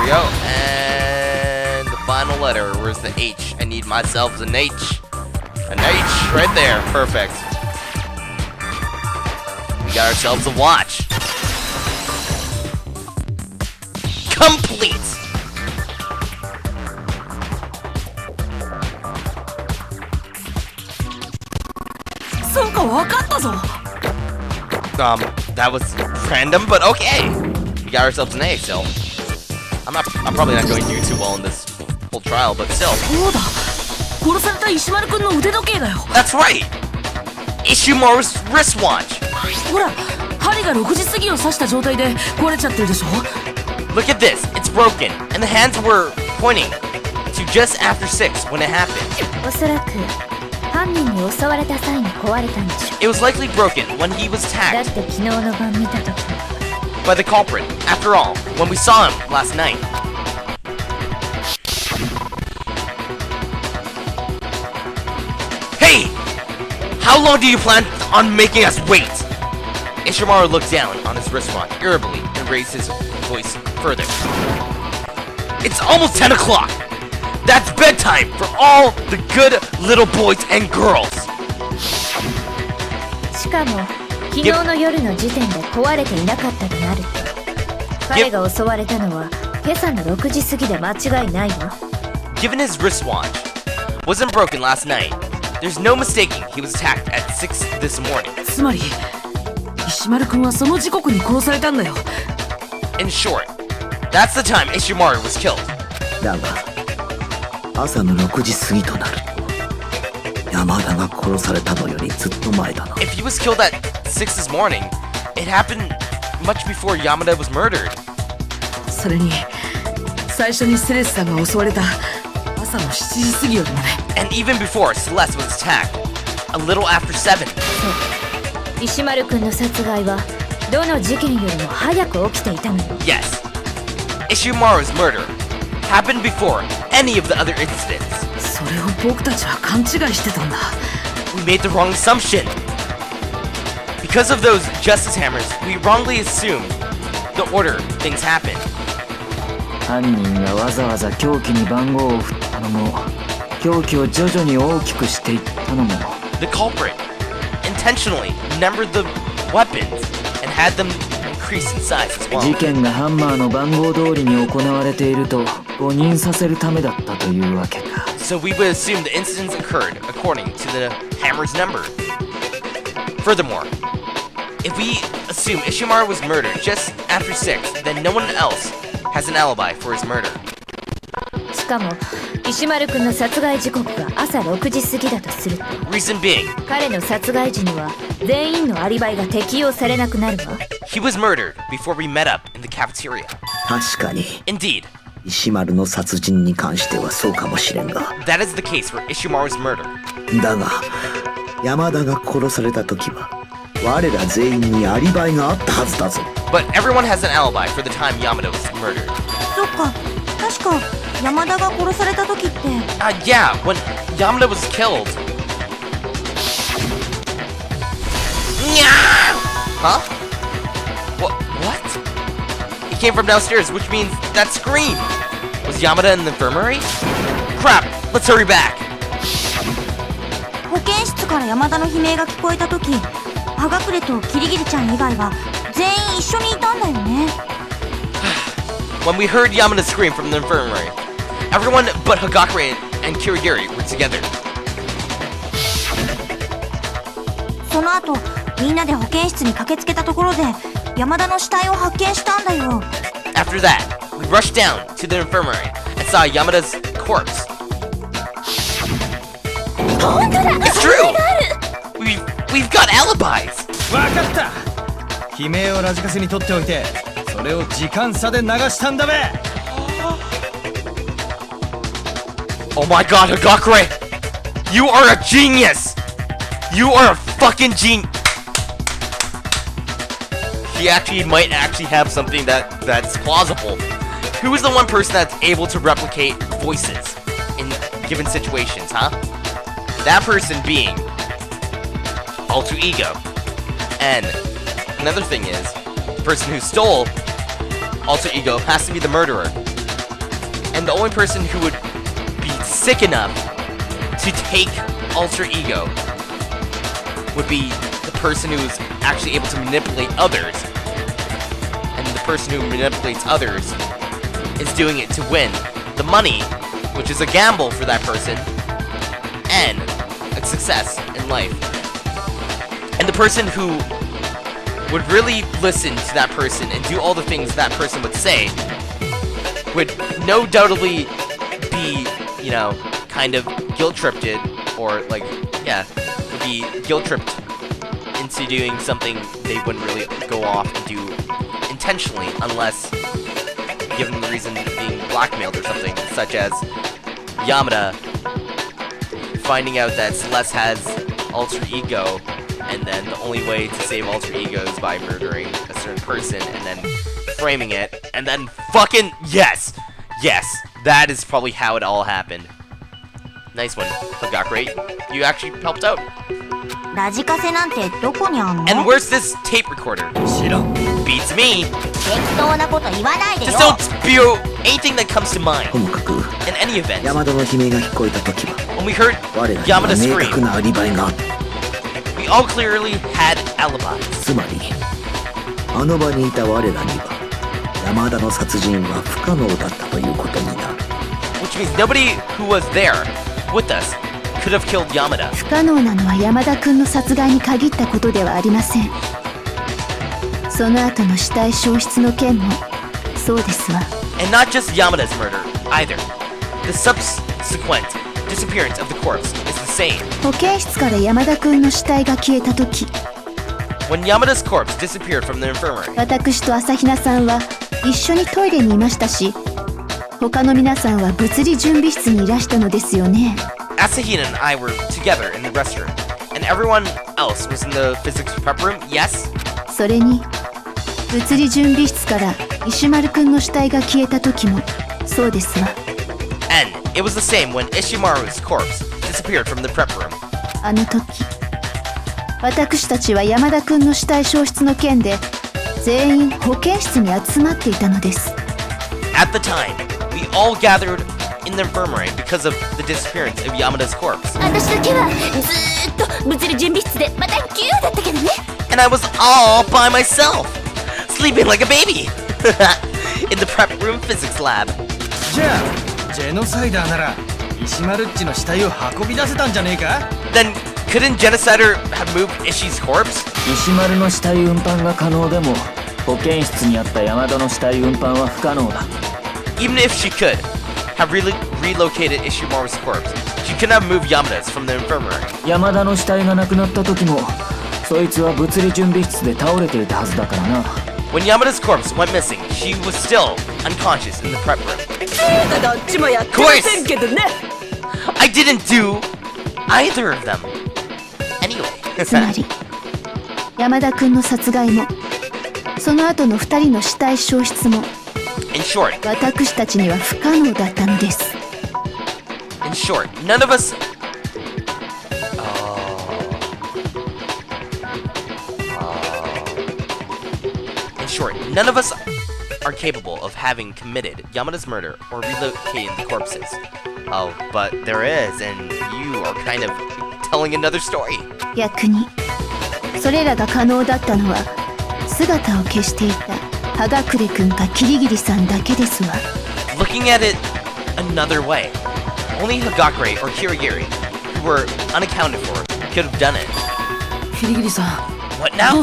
we go. And the final letter. Where's the H? I need myself an H. An H right there. Perfect. We got ourselves a watch. Complete. That was random, but okay. We got ourselves an A, so I'm probably not doing too well in this whole trial, but still. That's right. Ishimaru's wristwatch. Look at this. It's broken, and the hands were pointing to just after 6 when it happened. It was likely broken when he was tagged by the culprit. After all, when we saw him last night. Hey! How long do you plan on making us wait? Ishimaru looked down on his wristwatch irritably and raised his voice further. It's almost 10 o'clock! That's bedtime for all the good little boys and girls! Given his wristwatch wasn't broken last night, there's no mistaking he was attacked at 6 this morning. In short, that's the time Ishimaru was killed. If he was killed at 6 this morning, it happened much before Yamada was murdered. And even before Celeste was attacked, a little after 7. Yes, Ishimaru's murder happened before any of the other incidents. We made the wrong assumption. Because of those justice hammers, we wrongly assumed the order things happened. The culprit intentionally numbered the weapons and had them increase in size as well. So we would assume the incidents occurred according to the hammer's number. Furthermore, if we assume Ishimaru was murdered just after 6, then no one else has an alibi for his murder. Reason being, he was murdered before we met up in the cafeteria. Indeed. That is the case for Ishimaru's murder. But everyone has an alibi for the time Yamada was murdered. Yeah, when Yamada was killed. Huh? What? He came from downstairs, which means that scream. Was Yamada in the infirmary? Crap, let's hurry back. When we heard Yamada scream from the infirmary, everyone but Hagakure and Kirigiri were together. After that, we rushed down to the infirmary and saw Yamada's corpse. It's true! We've got alibis! Oh my god, Hagakure! You are a genius! You are a fucking genius! He might actually have something that's plausible. Who is the one person that's able to replicate voices in given situations, huh? That person being Alter Ego. And another thing is, the person who stole Alter Ego has to be the murderer. And the only person who would be sick enough to take alter ego would be the person who is actually able to manipulate others. And the person who manipulates others is doing it to win the money, which is a gamble for that person, and a success in life. And the person who would really listen to that person and do all the things that person would say would no doubtedly be, you know, kind of guilt-tripped, or like, yeah, would be guilt-tripped into doing something they wouldn't really go off and do intentionally unless given the reason of being blackmailed or something, such as Yamada finding out that Celeste has alter ego, and then the only way to save alter ego is by murdering a certain person and then framing it, and then fucking yes, that is probably how it all happened. Nice one, Hagakure. You actually helped out. And where's this tape recorder? Beats me. Just don't spew anything that comes to mind. In any event, when we heard Yamada scream, we all clearly had alibis. Which means nobody who was there with us could have killed Yamada. And not just Yamada's murder, either. The subsequent disappearance of the corpse is the same. When Yamada's corpse disappeared from the infirmary, Asahina and I were together in the restroom, and everyone else was in the physics prep room, yes? And it was the same when Ishimaru's corpse disappeared from the prep room. At the time, we all gathered in the infirmary because of the disappearance of Yamada's corpse. And I was all by myself, sleeping like a baby, in the prep room physics lab. Then couldn't Genocider have moved Ishi's corpse? Even if she could have relocated Ishimaru's corpse, she could not move Yamada's from the infirmary. When Yamada's corpse went missing, she was still unconscious in the prep room. Of course! I didn't do either of them. Anyway. In short, none of us... none of us are capable of having committed Yamada's murder or relocating the corpses. Oh, but there is, and you are kind of telling another story. Looking at it another way, only Hagakure or Kirigiri, who were unaccounted for, could have done it. What now?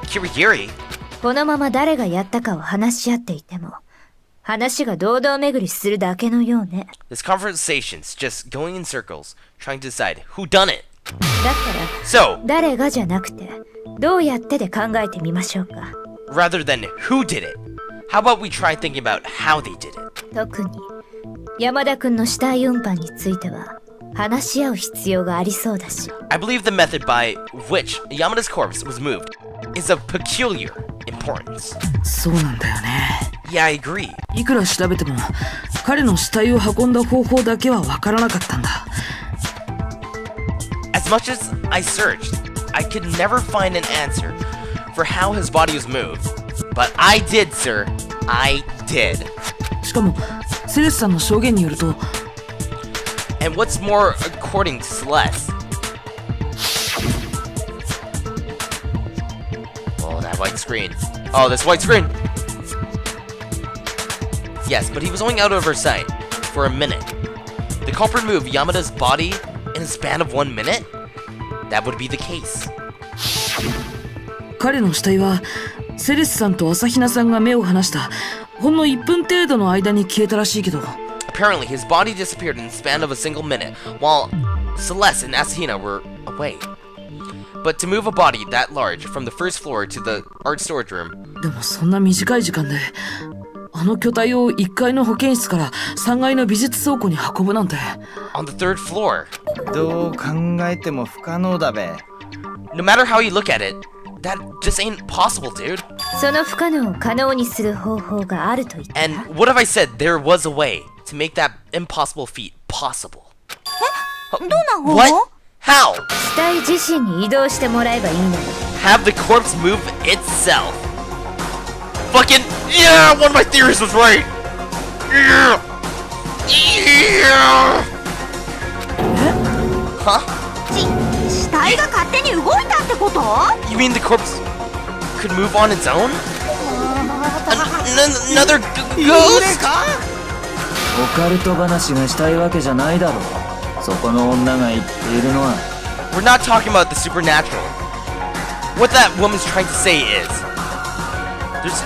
Kirigiri? This conversation's just going in circles, trying to decide who done it. So, rather than who did it, how about we try thinking about how they did it? I believe the method by which Yamada's corpse was moved is of peculiar importance. Yeah, I agree. As much as I searched, I could never find an answer for how his body was moved. But I did, sir. I did. セレスさんの証言によると And what's more, according to Celeste? Oh, that white screen. Oh, this white screen! Yes, but he was only out of her sight for a minute. The culprit moved Yamada's body in a span of 1 minute? That would be the case. 彼の死体はセレスさんと朝比奈さんが目を離したほんの1分程度の間に消えたらしいけど Apparently, his body disappeared in the span of a single minute, while Celeste and Asahina were away. But to move a body that large from the first floor to the art storage room... でもそんな短い時間であの巨体を1階の保健室から3階の美術倉庫に運ぶなんて On the third floor. どう考えても不可能だべ No matter how you look at it, that just ain't possible, dude. その不可能を可能にする方法があると言った And what if I said there was a way to make that impossible feat possible? どんな方法 What? How? 死体自身に移動してもらえばいいのだ Have the corpse move itself. Fucking yeah! One of my theories was right. Yeah. Yeah. Huh? 死体が勝手に動いたってこと You mean the corpse could move on its own? Another ghost? オカルト話がしたいわけじゃないだろうそこの女が言っているのは We're not talking about the supernatural. What that woman's trying to say is there's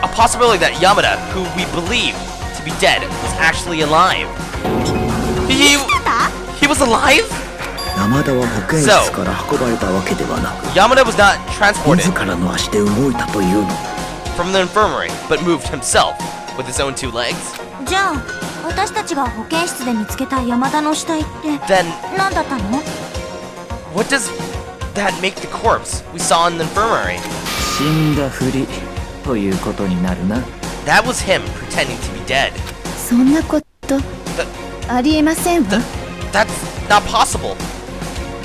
a possibility that Yamada, who we believe to be dead, was actually alive. He was alive? 山田は保健室から運ばれたわけではなく Yamada was not transported 自らの足で動いたというの from the infirmary, but moved himself with his own 2 legs. じゃあ私たちが保健室で見つけた山田の死体って Then 何だったの what does that make the corpse we saw in the infirmary? 死んだふりということになるな That was him pretending to be dead. そんなことありえませんわ That's not possible.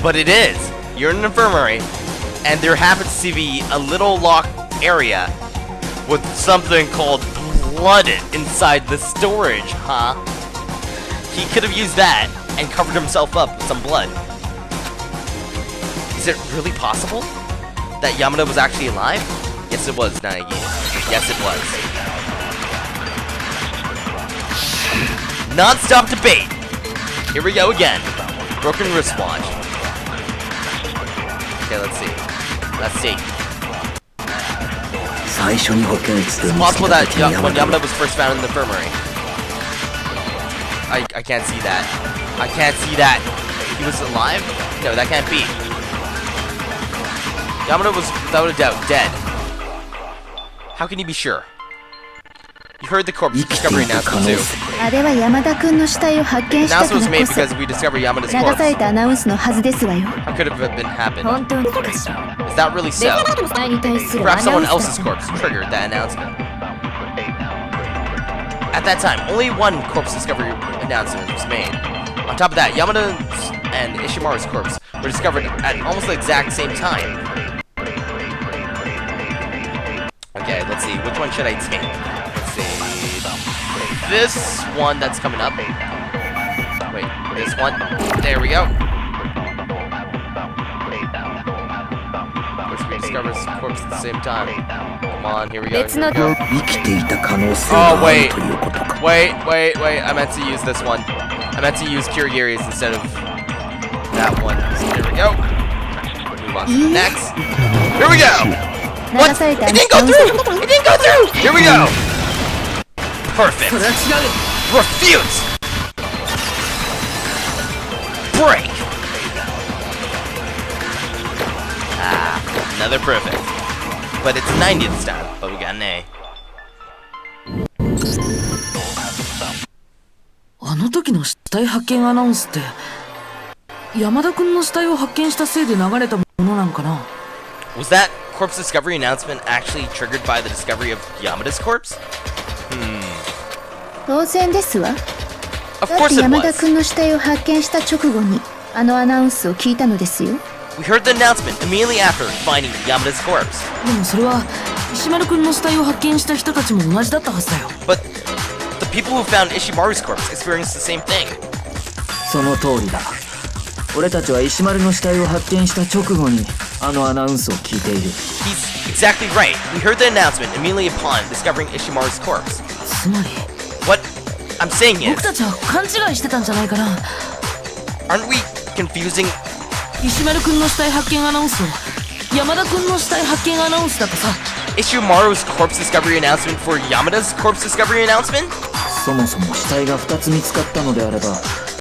But it is. You're in an infirmary, and there happens to be a little locked area with something called blood inside the storage, huh? He could have used that and covered himself up with some blood. Is it really possible that Yamada was actually alive? Yes, it was, Naegi. Yes, it was. Non-stop debate. Here we go again. Broken wristwatch. Okay, let's see. Let's see. It's possible that when Yamada was first found in the infirmary. I can't see that. I can't see that. He was alive? No, that can't be. Yamada was without a doubt dead. How can you be sure? You heard the corpse discovery announcement too. あれは山田君の死体を発見したから Announcement was made こそ because we discovered Yamada's 流さ corpse. れたアナウンスのはずですわよ How could it have been happened? 本当にかしら Is that really so? 死体に対するア Perhaps ナウ someone ンス else's だ corpse triggered that announcement. At that time, only one corpse discovery announcement was made. On top of that, Yamada's and Ishimaru's corpse were discovered at almost the exact same time. Okay, let's see. Which one should I take? Let's see. This one that's coming up. Wait, this one. There we go. Which we discovered his corpse at the same time. Come on, here we go. Here we go. Oh, wait. Wait. I meant to use this one. I meant to use Kirigiri's instead of that one. So here we go. Move on to the next. Here we go. What? It didn't go through! It didn't go through! Here we go! Perfect. Refute! Break! Ah, another perfect. But it's 90 this time, but we got an A. あの時の死体発見アナウンスって山田君の死体を発見したせいで流れたものなんかな Was that corpse discovery announcement actually triggered by the discovery of Yamada's corpse? 当然ですわ Of だっ course て it 山田 was. 君の死体を発見した直後にあのアナウンスを聞いたのですよ We heard the announcement immediately after finding Yamada's corpse. でもそれは石丸君の死体を発見した人たちも同じだったはずだよ But the people who found Ishimaru's corpse experienced the same thing. その通りだ。俺たちは石丸の死体を発見した直後にあのアナウンスを聞いている。 He's exactly right. We heard the announcement immediately upon discovering Ishimaru's corpse. つまり What I'm saying is, 僕たちは勘違いしてたんじゃないかな。 aren't we confusing? 石丸くんの死体発見アナウンスを山田くんの死体発見アナウンスだとさ。 Ishimaru's corpse discovery announcement for Yamada's corpse discovery announcement? そもそも死体が2つ見つかったのであれば